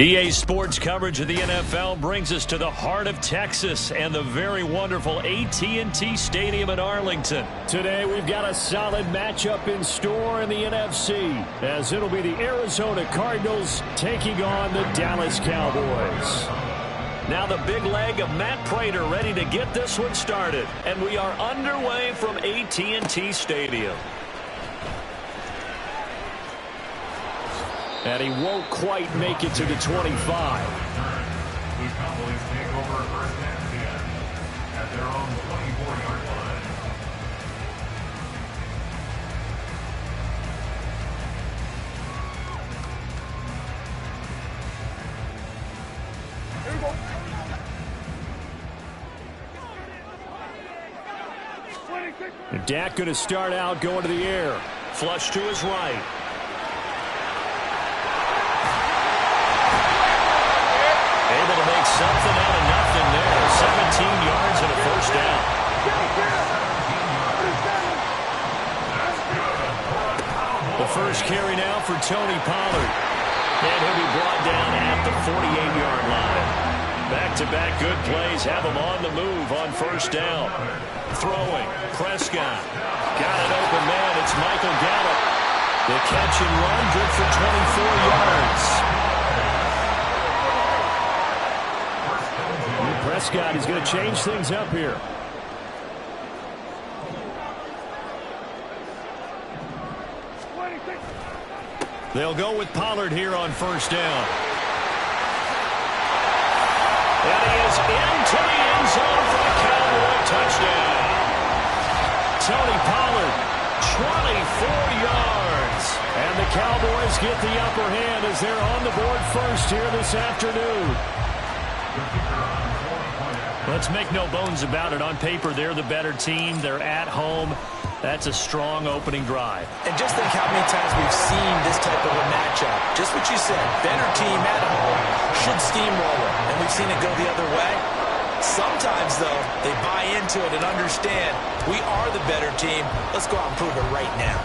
EA Sports coverage of the NFL brings us to the heart of Texas and the very wonderful AT&T Stadium in Arlington. Today we've got a solid matchup in store in the NFC, as it'll be the Arizona Cardinals taking on the Dallas Cowboys. Now the big leg of Matt Prater ready to get this one started, and we are underway from AT&T Stadium. And he won't quite make it to the 25. The Cowboys take over first and 10 at their own 24-yard line. And Dak going to start out going to the air. Flush to his right. Able to make something out of nothing there. 17 yards and a first down. The first carry now for Tony Pollard. And he'll be brought down at the 48-yard line. Back-to-back good plays have him on the move on first down. Throwing. Prescott. Got an open man. It's Michael Gallup. The catch and run good for 24 yards. Prescott is going to change things up here. They'll go with Pollard here on first down. And he is into the end zone for the Cowboy touchdown. Tony Pollard, 24 yards. And the Cowboys get the upper hand as they're on the board first here this afternoon. Let's make no bones about it. On paper, they're the better team. They're at home. That's a strong opening drive. And just think how many times we've seen this type of a matchup. Just what you said, better team at home should steamroll it. And we've seen it go the other way. Sometimes, though, they buy into it and understand we are the better team. Let's go out and prove it right now.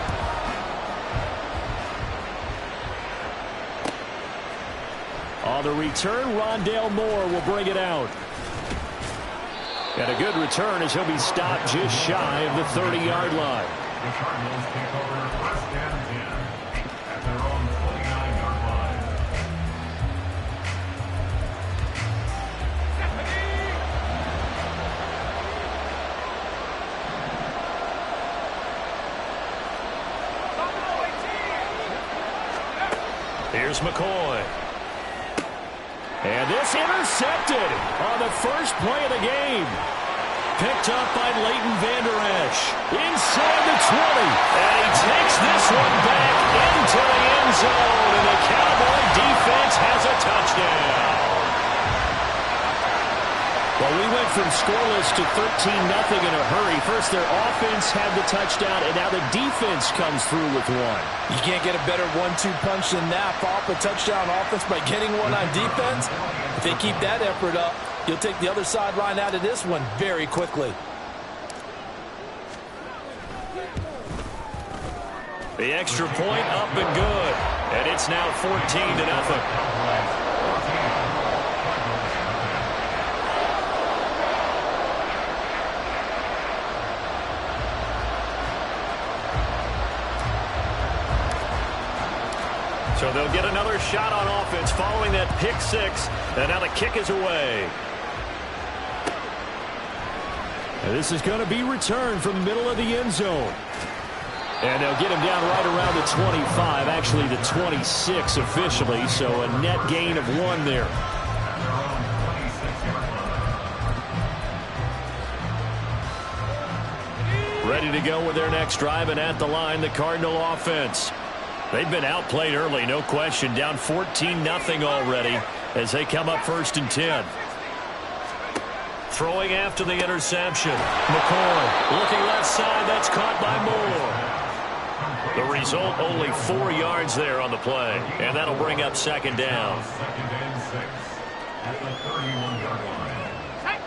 On the return, Rondale Moore will bring it out. And a good return as he'll be stopped just shy of the 30-yard line. The Cardinals take over first and 10 at their own 49-yard line. Here's McCoy. And this intercepted on the first play of the game. Picked up by Leighton Vander Esch. Inside the 20. And he takes this one back into the end zone. And the Cowboy defense has a touchdown. Well, we went from scoreless to 13-0 in a hurry. First, their offense had the touchdown, and now the defense comes through with one. You can't get a better 1-2 punch than that. Off a touchdown offense by getting one on defense. If they keep that effort up, you'll take the other sideline out of this one very quickly. The extra point up and good. And it's now 14-0. So they'll get another shot on offense following that pick six. And now the kick is away. And this is going to be returned from the middle of the end zone. And they'll get him down right around the 25, actually the 26 officially. So a net gain of 1 there. Ready to go with their next drive, and at the line, the Cardinal offense. They've been outplayed early, no question. Down 14-0 already as they come up first and 10. Throwing after the interception. McCoy looking left side. That's caught by Moore. The result, only 4 yards there on the play. And that'll bring up second down. Second and 6 at the 31-yard line.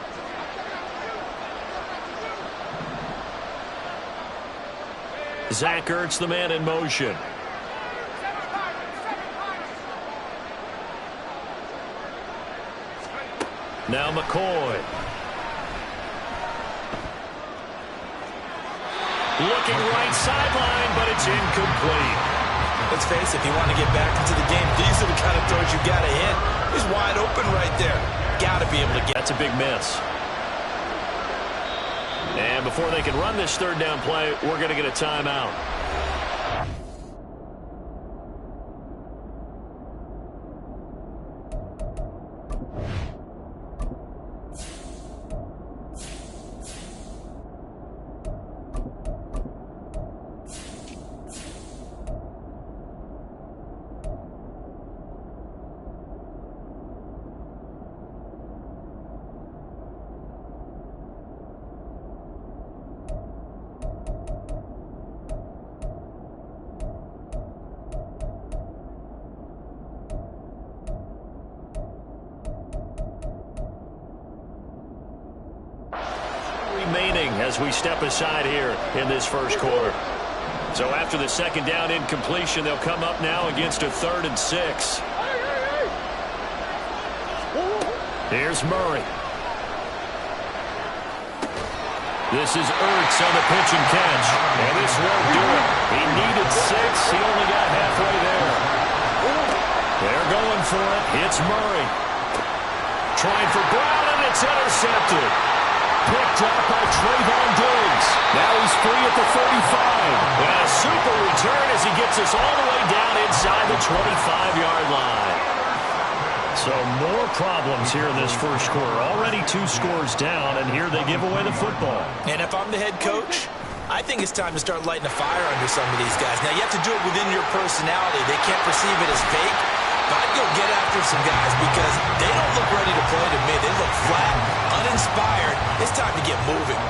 Zach Ertz, the man in motion. Now McCoy. Looking right sideline, but it's incomplete. Let's face it, if you want to get back into the game, these are the kind of throws you got to hit. He's wide open right there. Got to be able to get. That's a big miss. And before they can run this third down play, we're going to get a timeout. Remaining as we step aside here in this first quarter. So after the second down incompletion, they'll come up now against a 3rd and 6. Here's Murray. This is Ertz on the pitch and catch. And this won't do it. He needed 6. He only got halfway there. They're going for it. It's Murray. Trying for Brown, and it's intercepted. Picked up by Trayvon Diggs. Now he's free at the 35. And a super return as he gets us all the way down inside the 25-yard line. So more problems here in this first quarter. Already 2 scores down, and here they give away the football. And if I'm the head coach, I think it's time to start lighting a fire under some of these guys. Now, you have to do it within your personality. They can't perceive it as fake. But I'd go get after some guys because they don't look ready to play to me. They look flat, uninspired. It's time to get moving.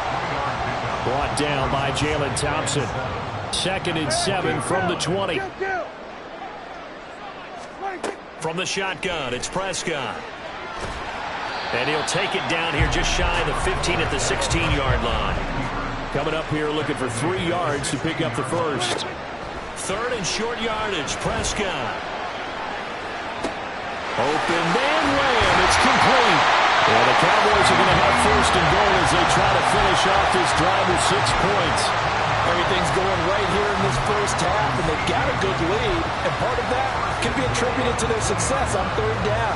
Brought down by Jalen Thompson. 2nd and 7 from the 20. From the shotgun, it's Prescott. And he'll take it down here just shy of the 15 at the 16-yard line. Coming up here looking for 3 yards to pick up the first. 3rd and short yardage, Prescott. Open man laying. It's complete. And the Cowboys are going to have 1st and goal as they try to finish off this drive with 6 points. Everything's going right here in this first half, and they've got a good lead. And part of that can be attributed to their success on 3rd down.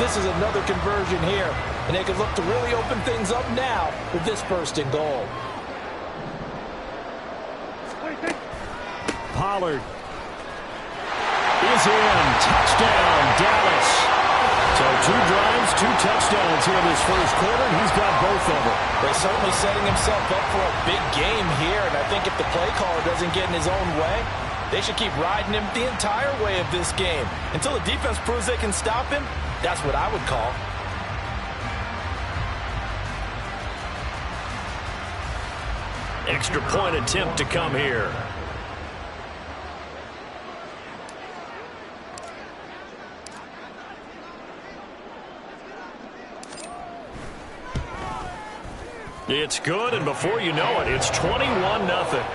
This is another conversion here, and they can look to really open things up now with this 1st and goal. Pollard is in. Touchdown, Dallas. So 2 drives, 2 touchdowns here in this first quarter, and he's got both of them. They're certainly setting himself up for a big game here, and I think if the play caller doesn't get in his own way, they should keep riding him the entire way of this game. Until the defense proves they can stop him, that's what I would call. Extra point attempt to come here. It's good, and before you know it, it's 21-0.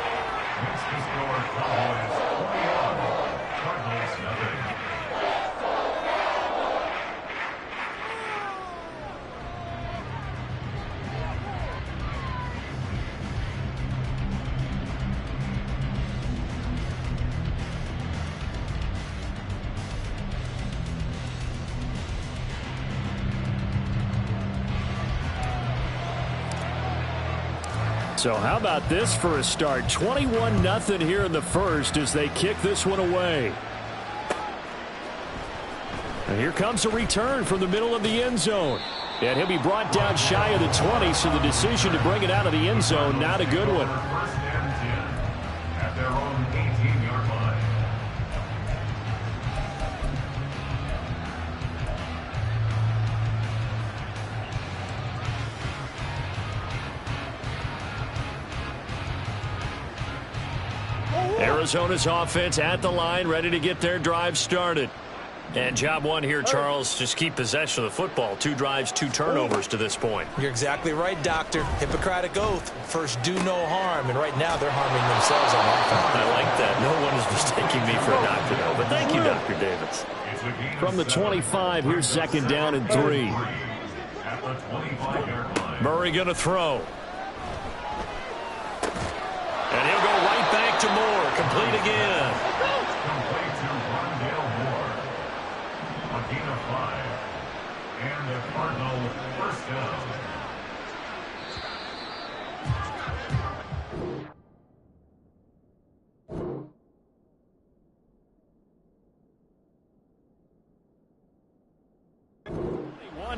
So how about this for a start? 21-0 here in the first as they kick this one away. And here comes a return from the middle of the end zone. And he'll be brought down shy of the 20, so the decision to bring it out of the end zone, not a good one. 1st and 10 at their own 18-yard line. Arizona's offense at the line, ready to get their drive started. And job one here, Charles, just keep possession of the football. 2 drives, 2 turnovers to this point. You're exactly right, Doctor. Hippocratic oath. First, do no harm. And right now, they're harming themselves on offense. I like that. No one is mistaking me for a doctor, though. But thank you, Dr. Davis. From the 25, here's 2nd down and 3. at the 25-yard line. Murray going to throw. And he'll go right back to Moore. Complete again. Complete to Rondale Moore. A gain of 5. And the Cardinal first down.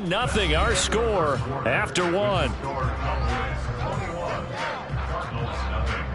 Nothing, our score after one. Cowboys 21, Cardinals nothing.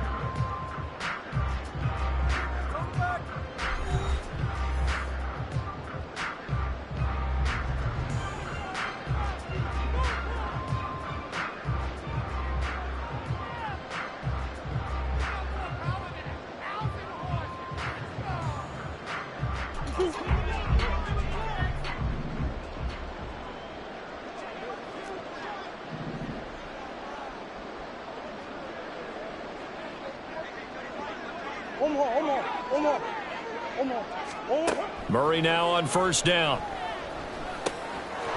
Murray now on first down.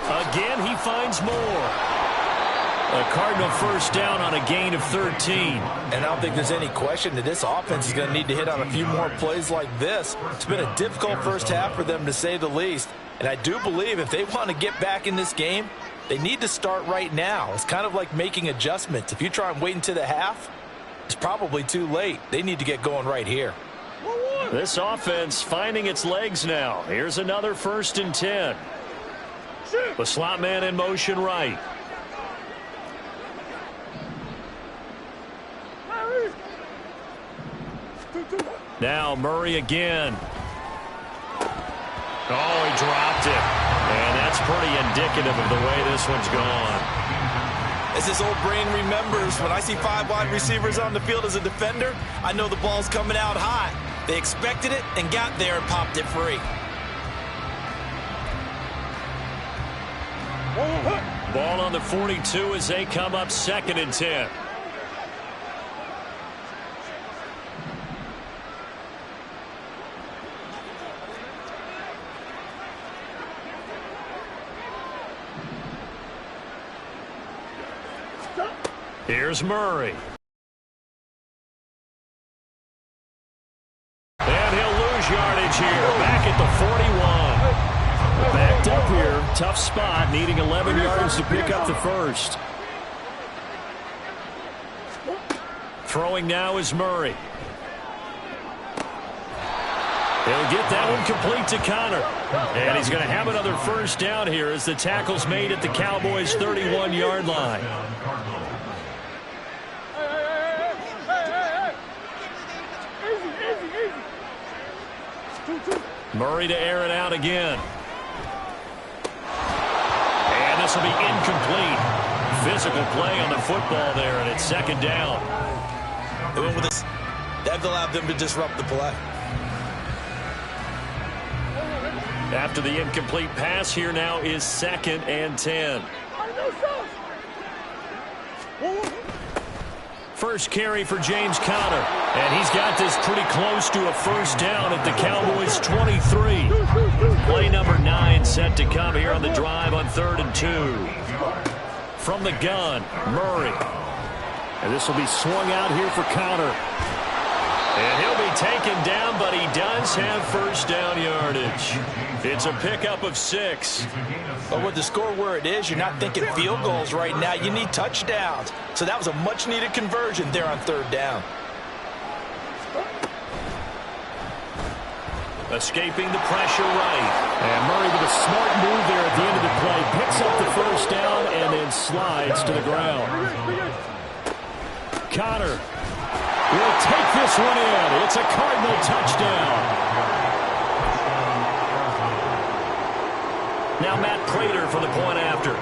Again, he finds Moore. A Cardinal first down on a gain of 13. And I don't think there's any question that this offense is going to need to hit on a few more plays like this. It's been a difficult first half for them, to say the least. And I do believe if they want to get back in this game, they need to start right now. It's kind of like making adjustments. If you try and wait until the half, it's probably too late. They need to get going right here. This offense finding its legs now. Here's another 1st and 10. The slot man in motion right. Now Murray again. Oh, he dropped it. And that's pretty indicative of the way this one's gone. As this old brain remembers, when I see 5 wide receivers on the field as a defender, I know the ball's coming out high. They expected it and got there and popped it free. Ball on the 42 as they come up 2nd and 10. Here's Murray. And he'll lose yardage here. Back at the 41. Backed up here. Tough spot. Needing 11 yards to pick up the first. Throwing now is Murray. He'll get that one complete to Connor. And he's going to have another first down here as the tackle's made at the Cowboys' 31-yard line. Murray to air it out again. And this will be incomplete. Physical play on the football there, and it's 2nd down. They went with this. That allowed them to disrupt the play. After the incomplete pass, here now is 2nd and 10. First carry for James Conner. And he's got this pretty close to a first down at the Cowboys' 23. Play number 9 set to come here on the drive on 3rd and 2. From the gun, Murray. And this will be swung out here for Conner. And he'll be taken down, but he does have first down yardage. It's a pickup of 6. But with the score where it is, you're not thinking field goals right now. You need touchdowns. So that was a much-needed conversion there on 3rd down. Escaping the pressure right. And Murray with a smart move there at the end of the play. Picks up the first down and then slides to the ground. Conner will take this one in. It's a Cardinal touchdown. Now Matt Prater for the point after.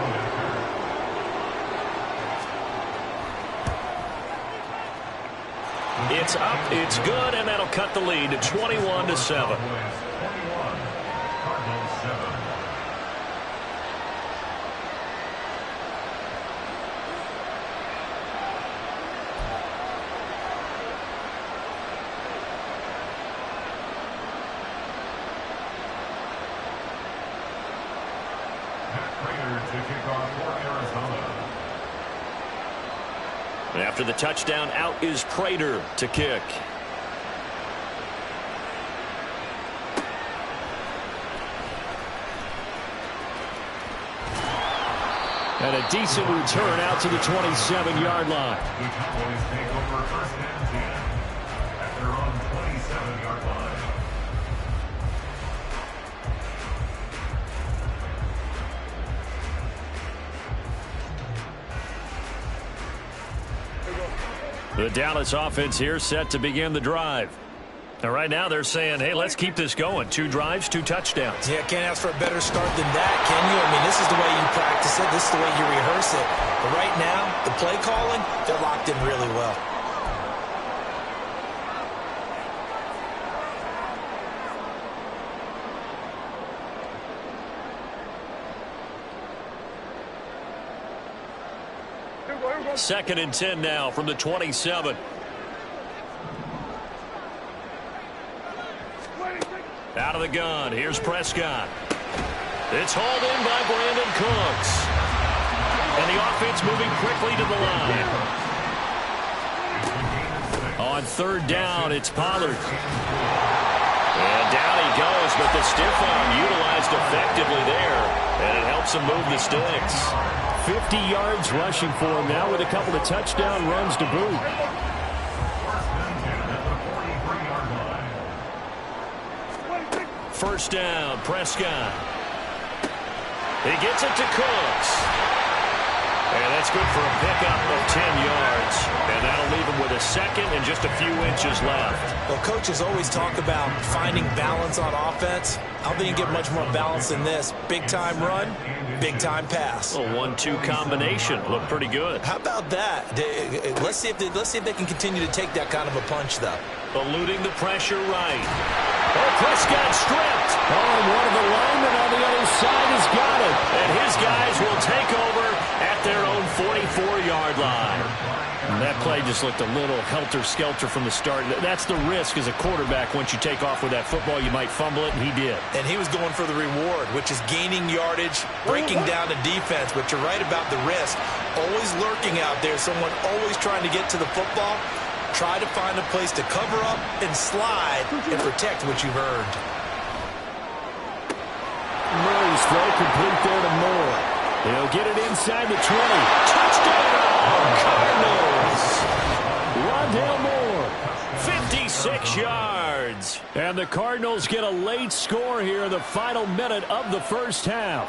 It's up, it's good, and that'll cut the lead to 21-7. Prater to kick off for Arizona. After the touchdown, out is Prater to kick. And a decent return out to the 27-yard line. The Cowboys take over first and 10 at their own 27-yard line. The Dallas offense here set to begin the drive. And right now they're saying, hey, let's keep this going. 2 drives, 2 touchdowns. Yeah, can't ask for a better start than that, can you? I mean, this is the way you practice it. This is the way you rehearse it. But right now, the play calling, they're locked in really well. Second and 10 now from the 27. Out of the gun. Here's Prescott. It's hauled in by Brandon Cooks. And the offense moving quickly to the line. On third down, it's Pollard. And down he goes, but the stiff arm utilized effectively there. And it helps him move the sticks. 50 yards rushing for him now with a couple of touchdown runs to boot. First down, Prescott. He gets it to Cooks. And that's good for a pickup of 10 yards. And that'll leave him with a second and just a few inches left. Well, coaches always talk about finding balance on offense. I don't think you get much more balance than this. Big-time run, big-time pass. A 1-2 combination. Looked pretty good. How about that? Let's see if they can continue to take that kind of a punch, though. Eluding the pressure right. Oh, Prescott stripped. Oh, and one of the linemen on the other side has got it. And his guys will take over at their own 44-yard line. And that play just looked a little helter-skelter from the start. That's the risk as a quarterback. Once you take off with that football, you might fumble it, and he did. And he was going for the reward, which is gaining yardage, breaking down the defense. But you're right about the risk. Always lurking out there, someone always trying to get to the football. Try to find a place to cover up and slide and protect what you've earned. Murray's throw complete there to Moore. He'll get it inside the 20. Touchdown, Cardinals! Rondale Moore. 56 yards. And the Cardinals get a late score here in the final minute of the first half.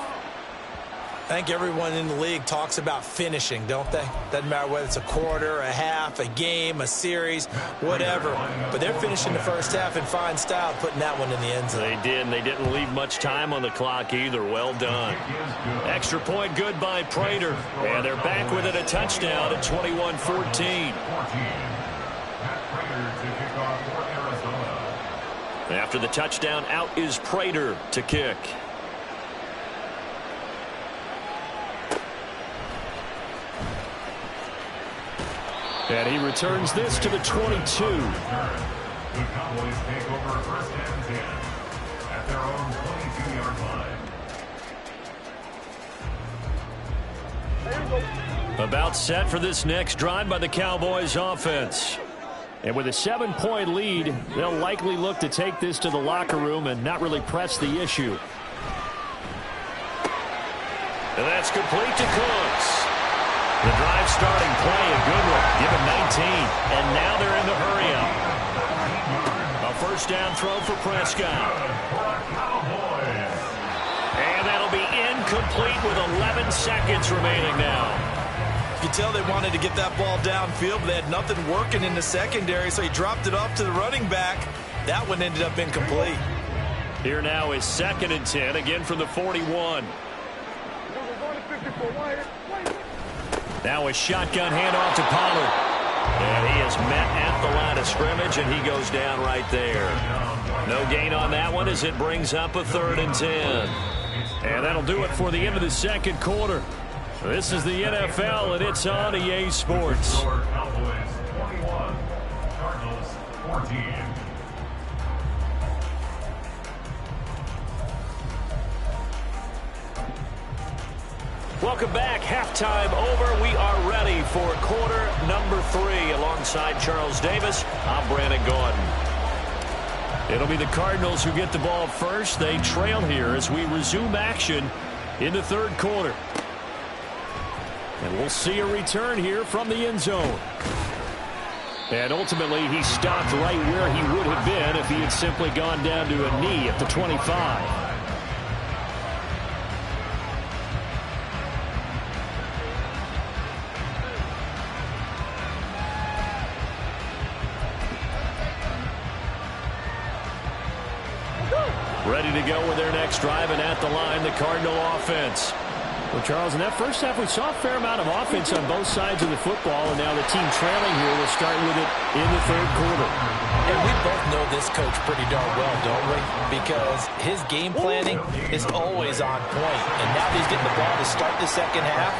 I think everyone in the league talks about finishing, don't they? Doesn't matter whether it's a quarter, a half, a game, a series, whatever. But they're finishing the first half in fine style, putting that one in the end zone. They did, and they didn't leave much time on the clock either. Well done. Extra point good by Prater. And they're back within a touchdown at 21-14. After the touchdown, out is Prater to kick. And he returns this to the 22. The Cowboys take over first and 10 at their own 22-yard line. About set for this next drive by the Cowboys offense. And with a 7-point lead, they'll likely look to take this to the locker room and not really press the issue. And that's complete to Cooks. The drive starting play, a good one. Give him 19. And now they're in the hurry-up. A first down throw for Prescott. And that'll be incomplete with 11 seconds remaining now. You tell they wanted to get that ball downfield, but they had nothing working in the secondary, so he dropped it off to the running back. That one ended up incomplete. Here now is second and 10, again from the 41. Now a shotgun handoff to Pollard. And he is met at the line of scrimmage, and he goes down right there. No gain on that one as it brings up a third and 10. And that'll do it for the end of the second quarter. This is the NFL, and it's on EA Sports. Cowboys 21, Cardinals 14. Welcome back. Halftime over. We are ready for quarter number 3. Alongside Charles Davis, I'm Brandon Gordon. It'll be the Cardinals who get the ball first. They trail here as we resume action in the third quarter. And we'll see a return here from the end zone. And ultimately, he stopped right where he would have been if he had simply gone down to a knee at the 25. Ready to go with their next drive, and at the line, the Cardinal offense. Well, Charles, in that first half, we saw a fair amount of offense on both sides of the football, and now the team trailing here will start with it in the third quarter. And we both know this coach pretty darn well, don't we? Because his game planning is always on point, and now he's getting the ball to start the second half.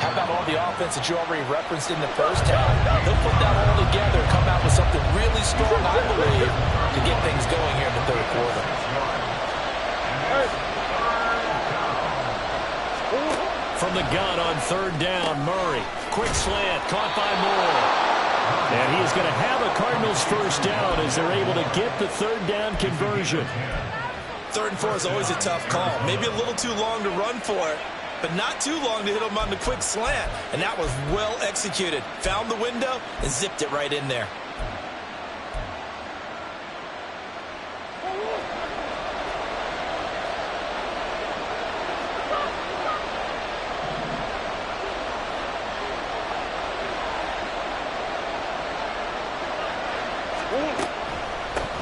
How about all the offense that you already referenced in the first half? He'll put that all together, come out with something really strong, I believe, to get things going here in the third quarter. From the gun on third down, Murray. Quick slant, caught by Moore. And he is going to have a Cardinals first down as they're able to get the third down conversion. 3rd and 4 is always a tough call. Maybe a little too long to run for it, but not too long to hit him on the quick slant. And that was well executed. Found the window and zipped it right in there.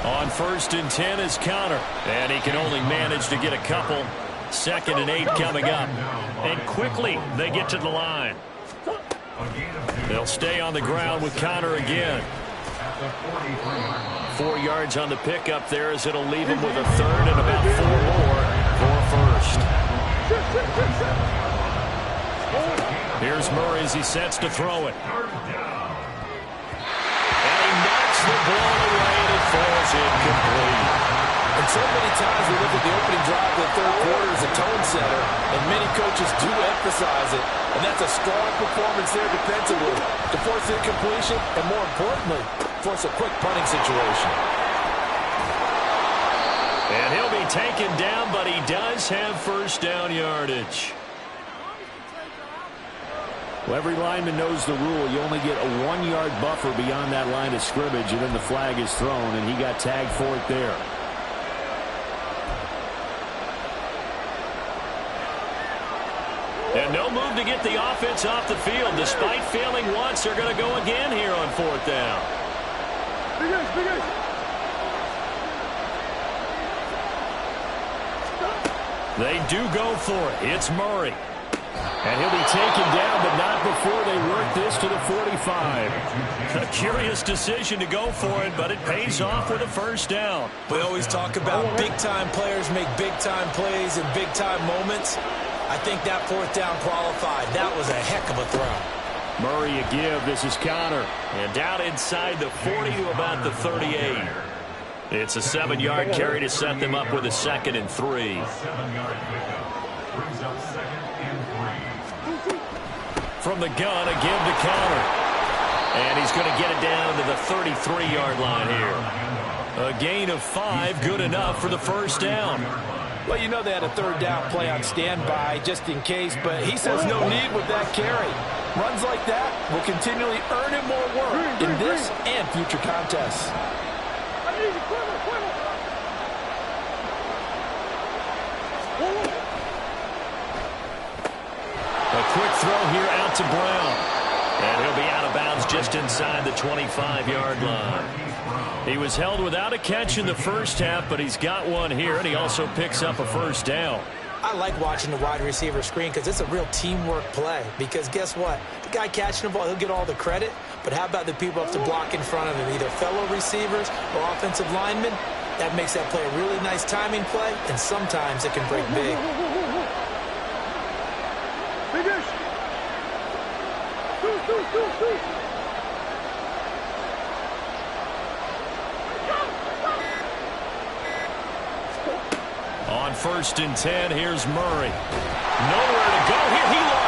On 1st and 10 is Connor. And he can only manage to get a couple. 2nd and 8 coming up. And quickly they get to the line. They'll stay on the ground with Connor again. 4 yards on the pickup there as it'll leave him with a third and about 4 more for first. Here's Murray as he sets to throw it. And he knocks the ball away and it falls incomplete. And so many times we look at the opening drive of the third quarter as a tone setter, and many coaches do emphasize it. And that's a strong performance there defensively to force incompletion and, more importantly, force a quick punting situation. And he'll be taken down, but he does have first down yardage. Well, every lineman knows the rule. You only get a 1-yard buffer beyond that line of scrimmage, and then the flag is thrown, and he got tagged for it there. And no move to get the offense off the field. Despite failing once, they're going to go again here on 4th down. They do go for it. It's Murray. And he'll be taken down, but not before they work this to the 45. A curious decision to go for it, but it pays off with a first down. We always talk about big-time players make big-time plays in big-time moments. I think that 4th down qualified. That was a heck of a throw. Murray a give. This is Connor. And down inside the 40 to about the 38. It's a 7-yard carry to set them up with a 2nd and 3. 7-yard pickup brings up 2nd and 3. From the gun, a give to Connor. And he's going to get it down to the 33-yard line here. A gain of 5, good enough for the first down. Well, you know they had a 3rd down play on standby just in case, but he says no need with that carry. Runs like that will continually earn him more work in this and future contests. A quick throw here out to Brown. And he'll be out of bounds just inside the 25-yard line. He was held without a catch in the first half, but he's got one here, and he also picks up a first down. I like watching the wide receiver screen because it's a real teamwork play. Because guess what? The guy catching the ball, he'll get all the credit. But how about the people up to block in front of him, either fellow receivers or offensive linemen? That makes that play a really nice timing play, and sometimes it can break big. On 1st and 10, here's Murray. Nowhere to go here. He lost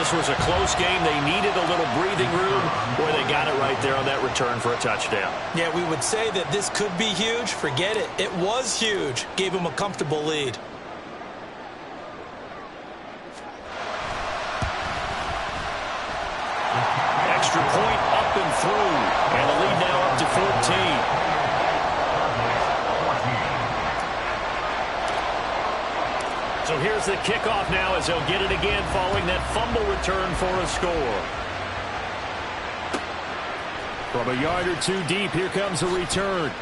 this was a close game. They needed a little breathing room. Boy, they got it right there on that return for a touchdown. Yeah, we would say that this could be huge. Forget it. It was huge. Gave them a comfortable lead. Extra point up and through. And the lead now up to 14. So here's the kickoff now as they'll get it again following that fumble return for a score. From a yard or two deep, here comes the return.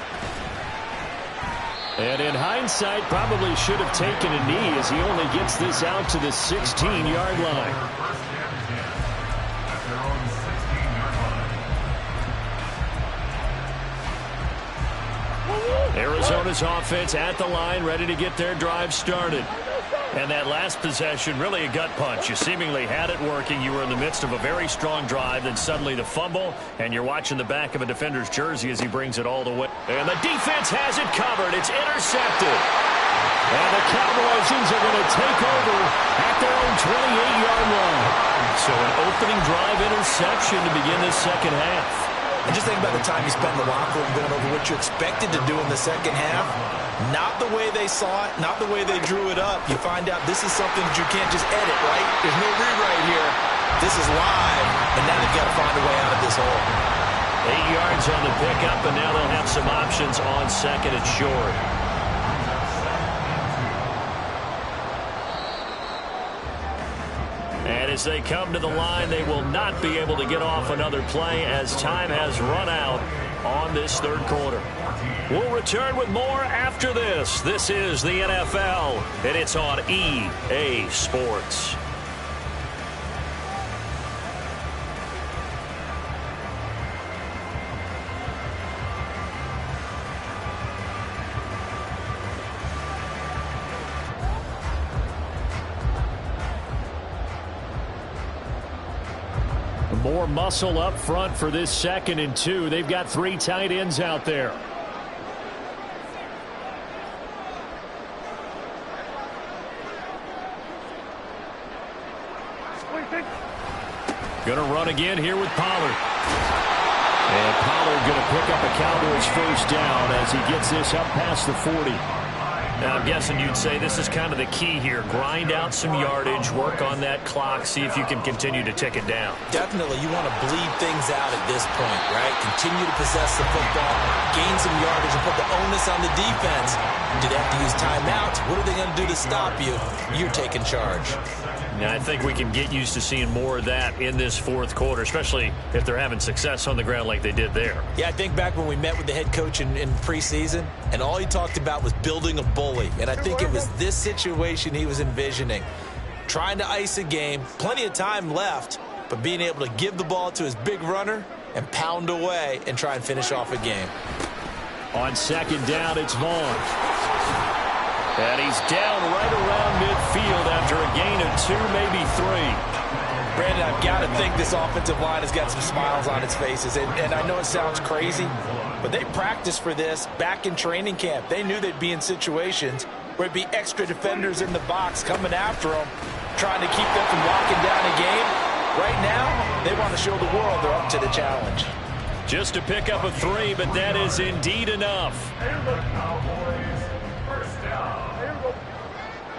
And in hindsight, probably should have taken a knee as he only gets this out to the 16-yard line. Arizona's offense at the line, ready to get their drive started. And that last possession, really a gut punch. You seemingly had it working. You were in the midst of a very strong drive, then suddenly the fumble, and you're watching the back of a defender's jersey as he brings it all the way. And the defense has it covered. It's intercepted. And the Cowboys are going to take over at their own 28-yard line. So an opening drive interception to begin this second half. And just think about the time you spent in the locker room going over what you expected to do in the second half. Not the way they saw it, not the way they drew it up. You find out this is something that you can't just edit, right? There's no rewrite here. This is live, and now they've got to find a way out of this hole. 8 yards on the pickup, and now they'll have some options on second and short. And as they come to the line, they will not be able to get off another play as time has run out on this third quarter. We'll return with more after this. This is the NFL, and it's on EA Sports. More muscle up front for this 2nd and 2. They've got 3 tight ends out there. Going to run again here with Pollard. And Pollard going to pick up a Cowboys first down as he gets this up past the 40. Now, I'm guessing you'd say this is kind of the key here. Grind out some yardage, work on that clock, see if you can continue to tick it down. Definitely, you want to bleed things out at this point, right? Continue to possess the football, gain some yardage, and put the onus on the defense. Do they have to use timeouts? What are they going to do to stop you? You're taking charge. Now, I think we can get used to seeing more of that in this fourth quarter, especially if they're having success on the ground like they did there. Yeah, I think back when we met with the head coach in preseason, and all he talked about was building a bully. And I think it was this situation he was envisioning. Trying to ice a game, plenty of time left, but being able to give the ball to his big runner and pound away and try and finish off a game. On second down, it's Vaughn. And he's down right around midfield after a gain of 2, maybe 3. Brandon, I've got to think this offensive line has got some smiles on its faces. And I know it sounds crazy, but they practiced for this back in training camp. They knew they'd be in situations where it'd be extra defenders in the box coming after them, trying to keep them from locking down a game. Right now, they want to show the world they're up to the challenge. Just to pick up a 3, but that is indeed enough.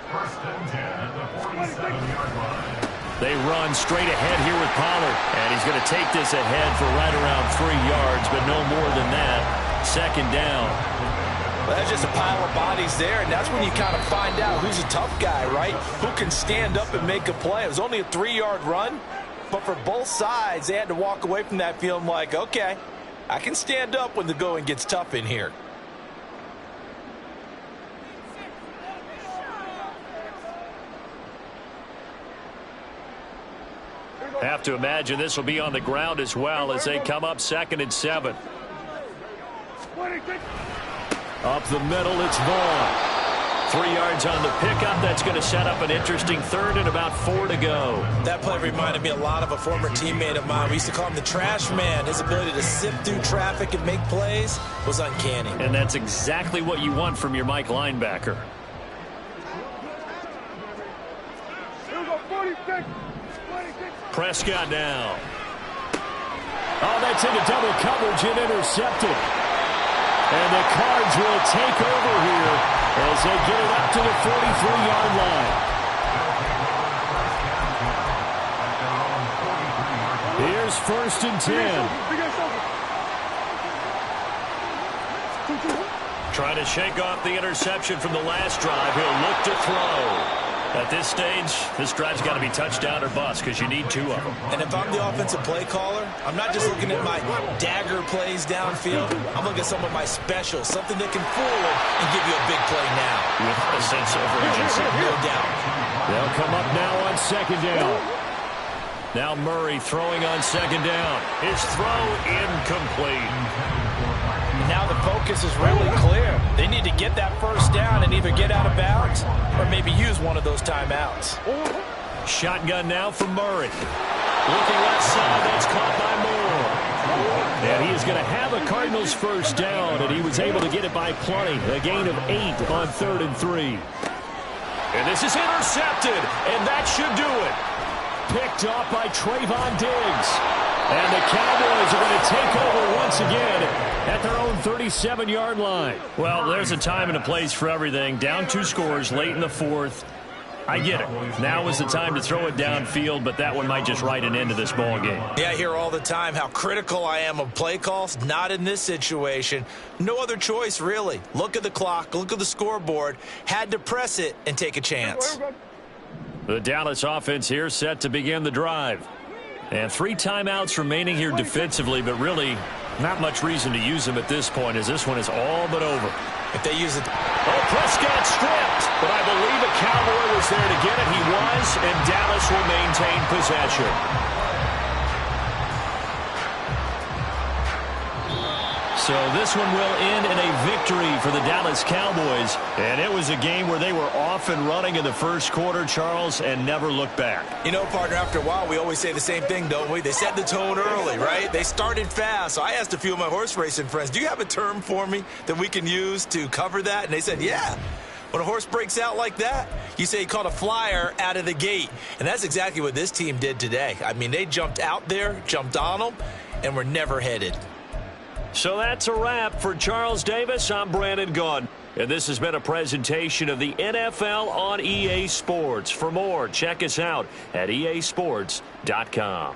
First and 10 at the 47-yard line. They run straight ahead here with Pollard. And he's going to take this ahead for right around 3 yards, but no more than that. Second down. Well, that's just a pile of bodies there, and that's when you kind of find out who's a tough guy, right? Who can stand up and make a play. It was only a 3-yard run, but for both sides, they had to walk away from that feeling like, okay, I can stand up when the going gets tough in here. Have to imagine this will be on the ground as well as they come up 2nd and 7. Up the middle, it's Vaughn. 3 yards on the pickup. That's going to set up an interesting 3rd and about 4 to go. That play reminded me a lot of a former teammate of mine. We used to call him the trash man. His ability to sift through traffic and make plays was uncanny. And that's exactly what you want from your Mike linebacker. Prescott now. Oh, that's into double coverage and intercepted. And the Cards will take over here as they get it up to the 43-yard line. Here's 1st and 10. Trying to shake off the interception from the last drive. He'll look to throw. At this stage, this drive's got to be touchdown or bust because you need 2 of them. And if I'm the offensive play caller, I'm not just looking at my dagger plays downfield. I'm looking at some of my specials, something that can forward and give you a big play now. With a sense of urgency. No doubt. They'll come up now on 2nd down. Now Murray throwing on 2nd down. His throw incomplete. Now the focus is really clear. They need to get that 1st down and either get out of bounds or maybe use one of those timeouts. Shotgun now for Murray. Looking left side, that's caught by Moore. And he is going to have a Cardinals 1st down, and he was able to get it by plenty. A gain of 8 on 3rd and 3. And this is intercepted, and that should do it. Picked off by Trayvon Diggs. And the Cowboys are going to take over once again at their own 37-yard line. Well, there's a time and a place for everything. Down 2 scores late in the 4th. I get it. Now is the time to throw it downfield, but that one might just write an end to this ball game. Yeah, I hear all the time how critical I am of play calls. Not in this situation. No other choice, really. Look at the clock. Look at the scoreboard. Had to press it and take a chance. The Dallas offense here set to begin the drive. And 3 timeouts remaining here defensively, but really not much reason to use them at this point as this one is all but over. If they use it. Oh, Prescott stripped, but I believe a Cowboy was there to get it. He was, and Dallas will maintain possession. So this one will end in a victory for the Dallas Cowboys. And it was a game where they were off and running in the 1st quarter, Charles, and never looked back. You know, partner, after a while, we always say the same thing, don't we? They set the tone early, right? They started fast. So I asked a few of my horse racing friends, do you have a term for me that we can use to cover that? And they said, yeah. When a horse breaks out like that, you say he caught a flyer out of the gate. And that's exactly what this team did today. I mean, they jumped out there, jumped on them, and were never headed. So that's a wrap for Charles Davis. I'm Brandon Gaudin. And this has been a presentation of the NFL on EA Sports. For more, check us out at easports.com.